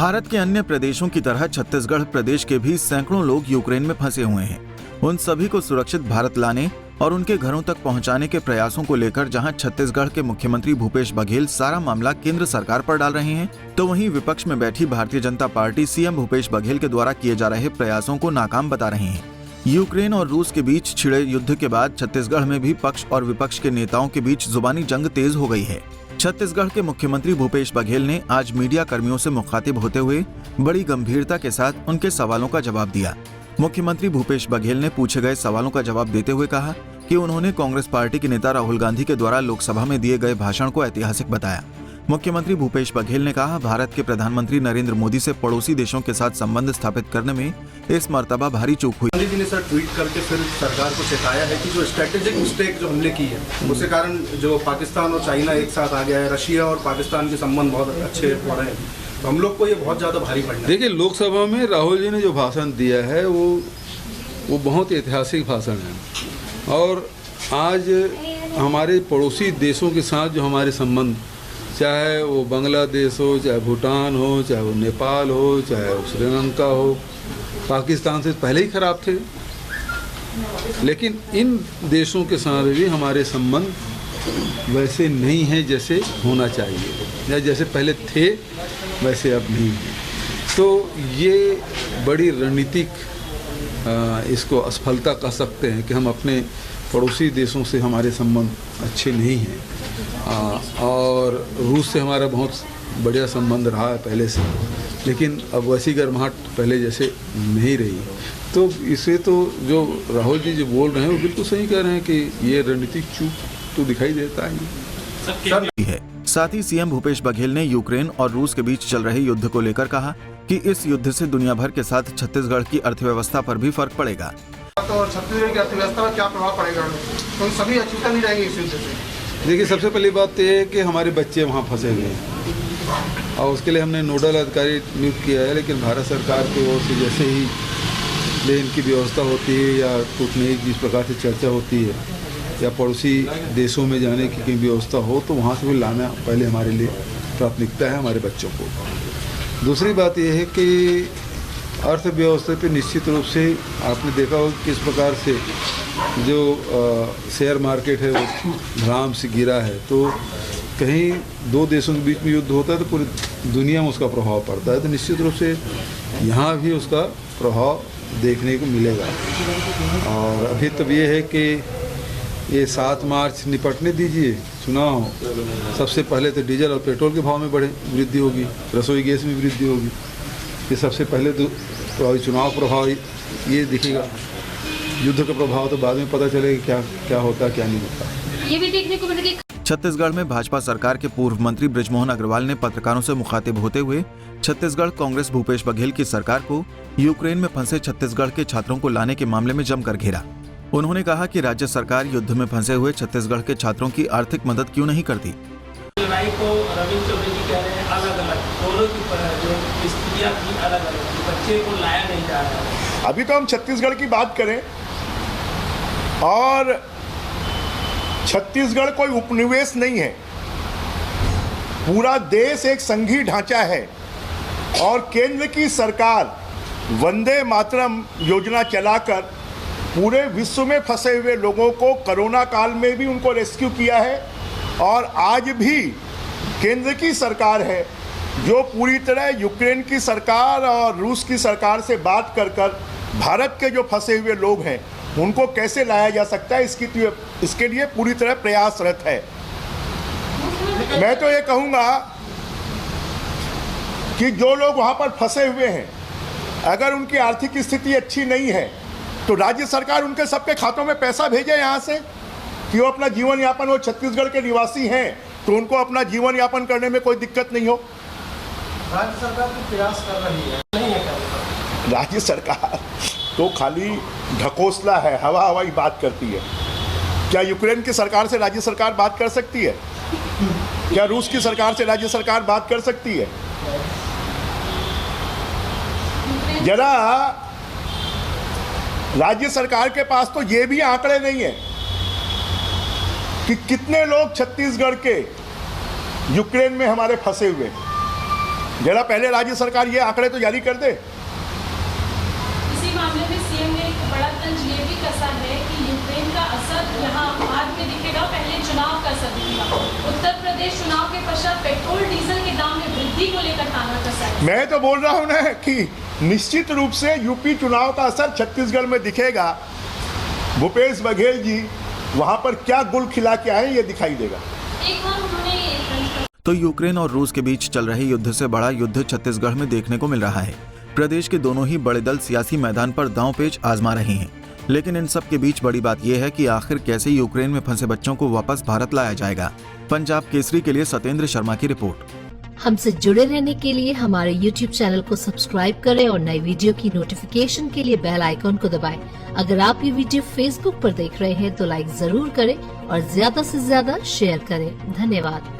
भारत के अन्य प्रदेशों की तरह छत्तीसगढ़ प्रदेश के भी सैकड़ों लोग यूक्रेन में फंसे हुए हैं। उन सभी को सुरक्षित भारत लाने और उनके घरों तक पहुंचाने के प्रयासों को लेकर जहां छत्तीसगढ़ के मुख्यमंत्री भूपेश बघेल सारा मामला केंद्र सरकार पर डाल रहे हैं, तो वहीं विपक्ष में बैठी भारतीय जनता पार्टी सीएम भूपेश बघेल के द्वारा किए जा रहे प्रयासों को नाकाम बता रहे हैं। यूक्रेन और रूस के बीच छिड़े युद्ध के बाद छत्तीसगढ़ में भी पक्ष और विपक्ष के नेताओं के बीच जुबानी जंग तेज हो गई है। छत्तीसगढ़ के मुख्यमंत्री भूपेश बघेल ने आज मीडिया कर्मियों से मुखातिब होते हुए बड़ी गंभीरता के साथ उनके सवालों का जवाब दिया। मुख्यमंत्री भूपेश बघेल ने पूछे गए सवालों का जवाब देते हुए कहा कि उन्होंने कांग्रेस पार्टी के नेता राहुल गांधी के द्वारा लोकसभा में दिए गए भाषण को ऐतिहासिक बताया। मुख्यमंत्री भूपेश बघेल ने कहा, भारत के प्रधानमंत्री नरेंद्र मोदी से पड़ोसी देशों के साथ संबंध स्थापित करने में इस मर्तबा भारी चूक हुई। गांधी जी ने सर ट्वीट करके फिर सरकार को चेताया है कि जो स्ट्रेटेजिक मिस्टेक जो हमने की है उसके कारण जो पाकिस्तान और चाइना एक साथ आ गया है, रशिया और पाकिस्तान के संबंध बहुत अच्छे हो रहे हैं, तो हम लोग को ये बहुत ज़्यादा भारी पड़ना है। देखिए, लोकसभा में राहुल जी ने जो भाषण दिया है वो बहुत ऐतिहासिक भाषण है। और आज हमारे पड़ोसी देशों के साथ जो हमारे संबंध, चाहे वो बांग्लादेश हो, चाहे भूटान हो, चाहे वो नेपाल हो, चाहे वो श्रीलंका हो, पाकिस्तान से पहले ही खराब थे, लेकिन इन देशों के साथ भी हमारे संबंध वैसे नहीं हैं जैसे होना चाहिए, या जैसे पहले थे वैसे अब नहीं है। तो ये बड़ी रणनीतिक इसको असफलता कह सकते हैं कि हम अपने पड़ोसी देशों से हमारे संबंध अच्छे नहीं हैं। और रूस से हमारा बहुत बढ़िया संबंध रहा है पहले से, लेकिन अब वैसी गर्माहट पहले जैसे नहीं रही। तो इसे तो जो राहुल जी जो बोल रहे हैं वो बिल्कुल सही कह रहे हैं कि ये रणनीतिक चूक तो दिखाई देता है। साथ ही सीएम भूपेश बघेल ने यूक्रेन और रूस के बीच चल रहे युद्ध को लेकर कहा कि इस युद्ध से दुनिया भर के साथ छत्तीसगढ़ की अर्थव्यवस्था पर भी फर्क पड़ेगा। तो छत्तीसगढ़ की अर्थव्यवस्था पर क्या प्रभाव पड़ेगा, तो सभी अछूता नहीं रहेंगे इस युद्ध से। देखिए, सबसे पहली बात तो ये है कि हमारे बच्चे वहाँ फंसे हुए हैं और उसके लिए हमने नोडल अधिकारी नियुक्त किया है, लेकिन भारत सरकार की ओर से जैसे ही प्लेन की व्यवस्था होती है या कूटनीतिक जिस प्रकार से चर्चा होती है या पड़ोसी देशों में जाने की कहीं व्यवस्था हो तो वहाँ से भी लाना पहले हमारे लिए प्राथमिकता है, हमारे बच्चों को। दूसरी बात यह है कि अर्थव्यवस्था पे निश्चित रूप से आपने देखा हो किस प्रकार से जो शेयर मार्केट है वो धड़ाम से गिरा है। तो कहीं दो देशों के बीच में युद्ध होता है तो पूरी दुनिया में उसका प्रभाव पड़ता है, तो निश्चित रूप से यहाँ भी उसका प्रभाव देखने को मिलेगा। और अभी तब ये है कि ये 7 मार्च निपटने दीजिए, चुनाव सबसे पहले तो डीजल और पेट्रोल के भाव में वृद्धि होगी, रसोई गैस में वृद्धि होगी। ये सबसे पहले तो चुनाव प्रभाव ये दिखेगा, युद्ध का प्रभाव तो बाद में पता चलेगा क्या होता क्या नहीं होता। ये भी देखने को मिलेगा। छत्तीसगढ़ में भाजपा सरकार के पूर्व मंत्री बृजमोहन अग्रवाल ने पत्रकारों से मुखातिब होते हुए छत्तीसगढ़ कांग्रेस भूपेश बघेल की सरकार को यूक्रेन में फंसे छत्तीसगढ़ के छात्रों को लाने के मामले में जमकर घेरा। उन्होंने कहा कि राज्य सरकार युद्ध में फंसे हुए छत्तीसगढ़ के छात्रों की आर्थिक मदद क्यों नहीं करती। अभी तो हम छत्तीसगढ़ की बात करें और छत्तीसगढ़ कोई उपनिवेश नहीं है, पूरा देश एक संघीय ढांचा है और केंद्र की सरकार वंदे मातरम योजना चलाकर पूरे विश्व में फंसे हुए लोगों को कोरोना काल में भी उनको रेस्क्यू किया है। और आज भी केंद्र की सरकार है जो पूरी तरह यूक्रेन की सरकार और रूस की सरकार से बात कर भारत के जो फंसे हुए लोग हैं उनको कैसे लाया जा सकता है इसके लिए पूरी तरह प्रयासरत है। मैं तो ये कहूँगा कि जो लोग वहाँ पर फंसे हुए हैं, अगर उनकी आर्थिक स्थिति अच्छी नहीं है तो राज्य सरकार उनके सबके खातों में पैसा भेजे यहाँ से कि वो अपना जीवन यापन, वो छत्तीसगढ़ के निवासी हैं तो उनको अपना जीवन यापन करने में कोई दिक्कत नहीं हो। राज्य सरकार तो प्रयास कर रही है, नहीं है राज्य सरकार तो खाली ढकोसला है, हवा हवाई बात करती है। क्या यूक्रेन की सरकार से राज्य सरकार बात कर सकती है? क्या रूस की सरकार से राज्य सरकार बात कर सकती है? जरा राज्य सरकार के पास तो ये भी आंकड़े नहीं है कि कितने लोग छत्तीसगढ़ के यूक्रेन में हमारे फंसे हुए हैं। जरा पहले राज्य सरकार ये आंकड़े तो जारी कर दे। इसी मामले में सीएम ने एक बड़ा तंज ये भी कसा है कि यूक्रेन का असर यहाँ बाद में दिखेगा, पहले चुनाव का असर दिखेगा। उत्तर प्रदेश चुनाव के पश्चात पेट्रोल डीजल के दाम में वृद्धि को लेकर ताना कसा है। मैं तो बोल रहा हूं ना कि निश्चित रूप से यूपी चुनाव का असर छत्तीसगढ़ में दिखेगा। भूपेश बघेल जी वहां पर क्या गुल खिला के आए ये दिखाई देगा। एक बार उन्होंने तो यूक्रेन और रूस के बीच चल रहे युद्ध से बड़ा युद्ध छत्तीसगढ़ में देखने को मिल रहा है। प्रदेश के दोनों ही बड़े दल सियासी मैदान पर दांव-पेच आजमा रहे हैं, लेकिन इन सब के बीच बड़ी बात यह है कि आखिर कैसे यूक्रेन में फंसे बच्चों को वापस भारत लाया जाएगा। पंजाब केसरी के लिए सत्येंद्र शर्मा की रिपोर्ट। हमसे जुड़े रहने के लिए हमारे YouTube चैनल को सब्सक्राइब करें और नई वीडियो की नोटिफिकेशन के लिए बेल आइकॉन को दबाएं। अगर आप ये वीडियो Facebook पर देख रहे हैं तो लाइक जरूर करें और ज्यादा से ज्यादा शेयर करें। धन्यवाद।